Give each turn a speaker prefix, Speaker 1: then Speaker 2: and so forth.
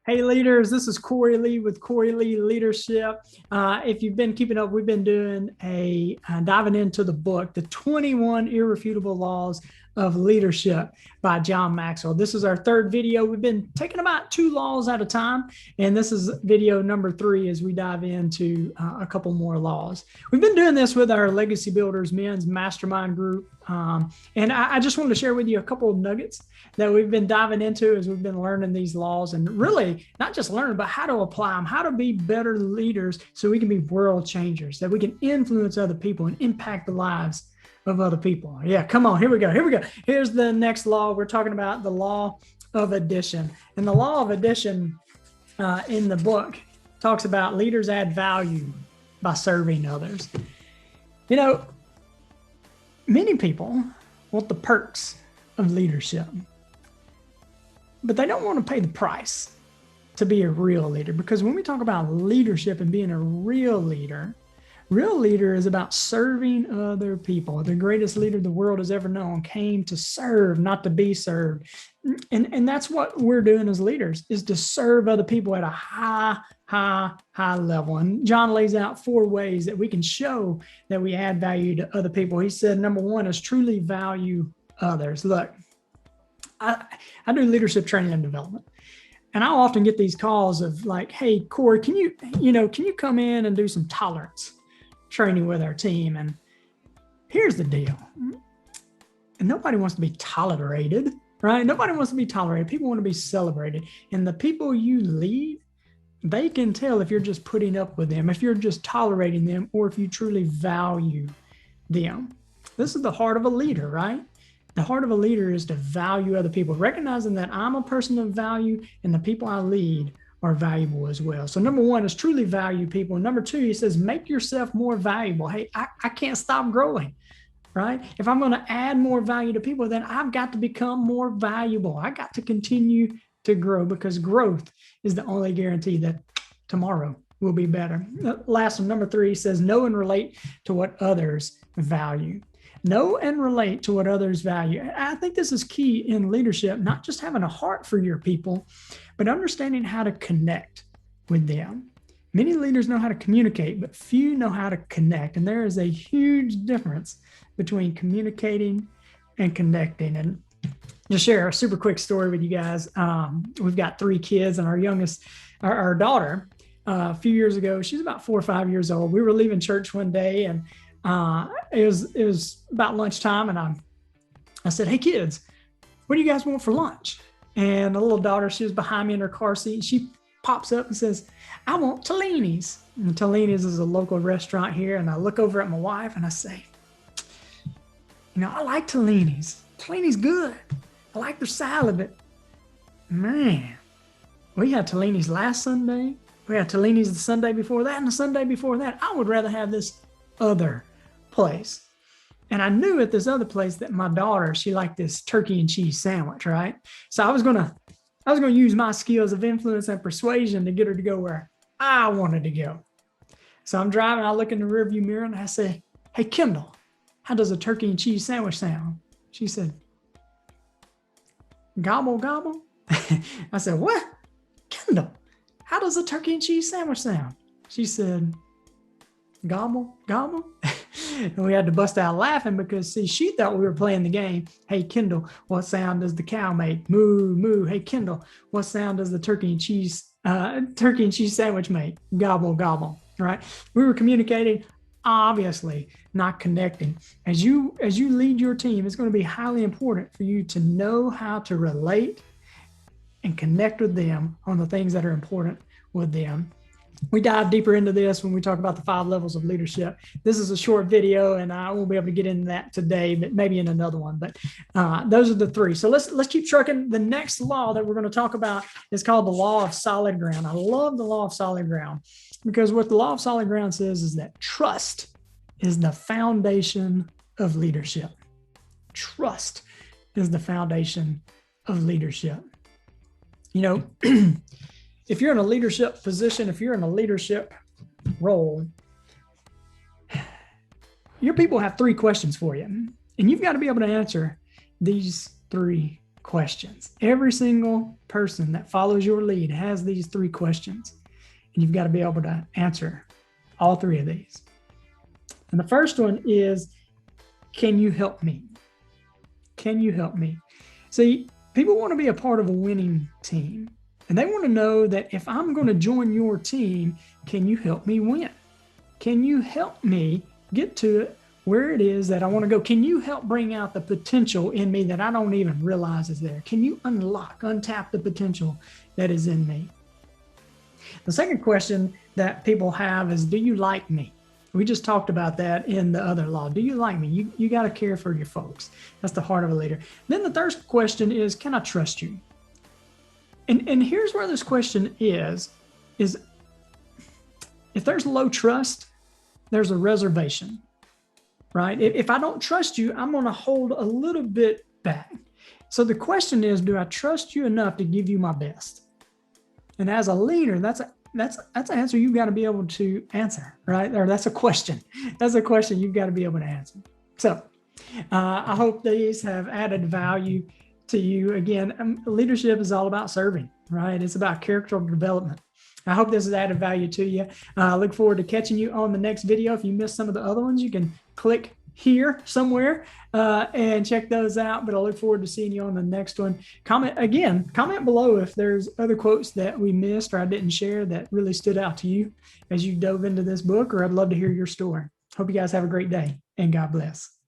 Speaker 1: Hey leaders, this is Cory Lee with Cory Lee Leadership. If you've been keeping up, we've been doing diving into the book, The 21 Irrefutable Laws of Leadership by John Maxwell. This is our third video. We've been taking about 2 laws at a time, and this is video number 3 as we dive into a couple more laws. We've been doing this with our Legacy Builders Men's Mastermind group, and I just wanted to share with you a couple of nuggets that we've been diving into as we've been learning these laws, and really not just learning, but how to apply them, how to be better leaders so we can be world changers, that we can influence other people and impact the lives of other people. Yeah, come on, here we go. Here's the next law. We're talking about the law of addition. And the law of addition in the book talks about leaders add value by serving others. You know, many people want the perks of leadership, but they don't want to pay the price to be a real leader. Because when we talk about leadership and being a real leader is about serving other people. The greatest leader the world has ever known came to serve, not to be served. And that's what we're doing as leaders, is to serve other people at a high level. And John lays out 4 ways that we can show that we add value to other people. He said, number 1 is truly value others. Look, I do leadership training and development. And I'll often get these calls of like, hey, Cory, can you come in and do some tolerance training with our team? And here's the deal. And nobody wants to be tolerated, right? Nobody wants to be tolerated. People want to be celebrated. And the people you lead, they can tell if you're just putting up with them, if you're just tolerating them, or if you truly value them. This is the heart of a leader, right? The heart of a leader is to value other people, recognizing that I'm a person of value and the people I lead are valuable as well. So number 1 is truly value people. And number 2, he says, make yourself more valuable. Hey, I can't stop growing, right? If I'm going to add more value to people, then I've got to become more valuable. I got to continue to grow, because growth is the only guarantee that tomorrow will be better. Last one, number 3, says, know and relate to what others value. Know and relate to what others value. I think this is key in leadership, not just having a heart for your people, but understanding how to connect with them. Many leaders know how to communicate, but few know how to connect. And there is a huge difference between communicating and connecting. And just share a super quick story with you guys. We've got 3 kids, and our youngest, our daughter, a few years ago, she's about 4 or 5 years old. We were leaving church one day, and it was about lunchtime, and I said, hey kids, what do you guys want for lunch? And the little daughter, she was behind me in her car seat, and she pops up and says, I want Tellini's. And Tellini's is a local restaurant here. And I look over at my wife and I say, I like Tellini's. Tellini's good. I like their salad, but man, we had Tellini's last Sunday. We had Tellini's the Sunday before that, and the Sunday before that. I would rather have this other place. And I knew at this other place that my daughter, she liked this turkey and cheese sandwich, right? So I was gonna use my skills of influence and persuasion to get her to go where I wanted to go. So I'm driving, I look in the rearview mirror and I say, hey Kendall, how does a turkey and cheese sandwich sound? She said, gobble, gobble. I said, what? Kendall, how does a turkey and cheese sandwich sound? She said, gobble, gobble. And we had to bust out laughing because, see, she thought we were playing the game. Hey, Kendall, what sound does the cow make? Moo, moo. Hey, Kendall, what sound does the turkey and cheese sandwich make? Gobble, gobble. Right? We were communicating, obviously not connecting. As you lead your team, it's going to be highly important for you to know how to relate and connect with them on the things that are important with them. We dive deeper into this when we talk about the 5 levels of leadership. This is a short video, and I won't be able to get into that today, but maybe in another one. But those are the 3. So let's keep trucking. The next law that we're going to talk about is called the law of solid ground. I love the law of solid ground, because what the law of solid ground says is that trust is the foundation of leadership. Trust is the foundation of leadership. If you're in a leadership position, if you're in a leadership role, your people have 3 questions for you. And you've got to be able to answer these 3 questions. Every single person that follows your lead has these 3 questions, and you've got to be able to answer all 3 of these. And the first one is, can you help me? Can you help me? See, people want to be a part of a winning team, and they want to know that if I'm going to join your team, can you help me win? Can you help me get to where it is that I want to go? Can you help bring out the potential in me that I don't even realize is there? Can you untap the potential that is in me? The second question that people have is, do you like me? We just talked about that in the other law. Do you like me? You got to care for your folks. That's the heart of a leader. Then the third question is, can I trust you? And here's where this question is if there's low trust, there's a reservation, right? If I don't trust you, I'm going to hold a little bit back. So the question is, do I trust you enough to give you my best? And as a leader, that's an answer you've got to be able to answer, right? Or that's a question. That's a question you've got to be able to answer. So I hope these have added value to you. Again, leadership is all about serving, right? It's about character development. I hope this has added value to you. I look forward to catching you on the next video. If you missed some of the other ones, you can click here somewhere and check those out. But I look forward to seeing you on the next one. Comment below if there's other quotes that we missed or I didn't share that really stood out to you as you dove into this book, or I'd love to hear your story. Hope you guys have a great day, and God bless.